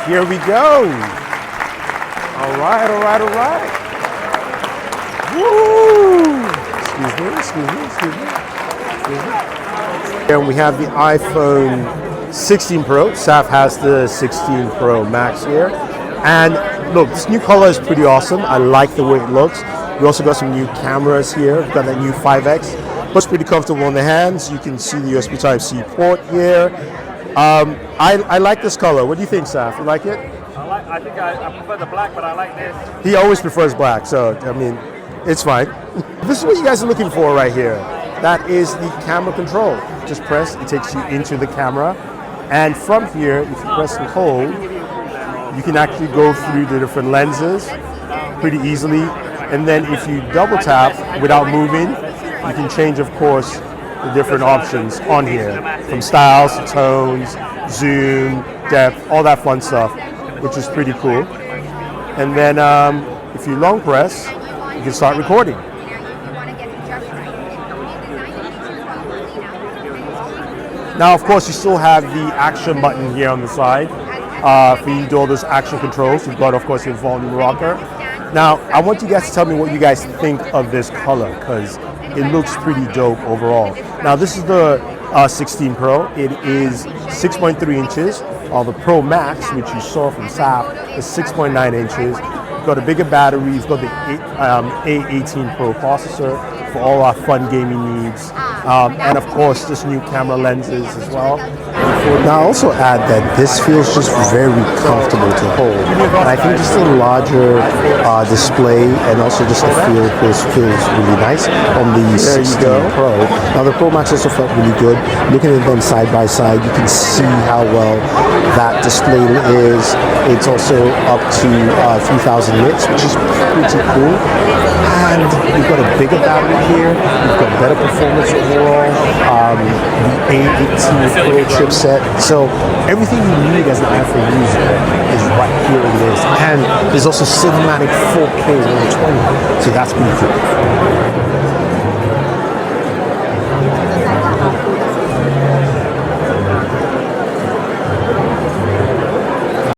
Here we go. All right. Woo! Excuse me. And we have the iPhone 16 Pro. Saf has the 16 Pro Max here. And look, this new color is pretty awesome. I like the way it looks. We also got some new cameras here. We've got that new 5X. Looks pretty comfortable on the hands. You can see the USB Type-C port here. I like this color. What do you think, Saf? You like it? I think I prefer the black, but I like this. He always prefers black, so I mean, it's fine. This is what you guys are looking for right here. That is the camera control. Just press, it takes you into the camera. And from here, if you press and hold, you can actually go through the different lenses pretty easily. And then if you double tap without moving, you can change, of course, the different options on here. From styles to tones, zoom, depth, all that fun stuff, which is pretty cool. And then if you long press, you can start recording. Now, of course, you still have the action button here on the side for you to do all those action controls. You've got, of course, your volume rocker. Now, I want you guys to tell me what you guys think of this color, because it looks pretty dope overall. Now, this is the 16 Pro. It is 6.3 inches. The Pro Max, which you saw from Saf, is 6.9 inches. You've got a bigger battery. You've got the A18 Pro processor for all our fun gaming needs. And of course, just new camera lenses as well. Now, I'll also add that this feels just very comfortable to hold. And I think just a larger display and also just the feel feels really nice on the 16 Pro. Now, the Pro Max also felt really good. Looking at them side by side, you can see how well that display is. It's also up to 3000 nits, which is pretty cool. And you've got a bigger battery here. You've got better performance overall. The A18 Pro chipset. So everything you need as an iPhone user is right here in this. And there's also cinematic 4K 120. So that's pretty cool.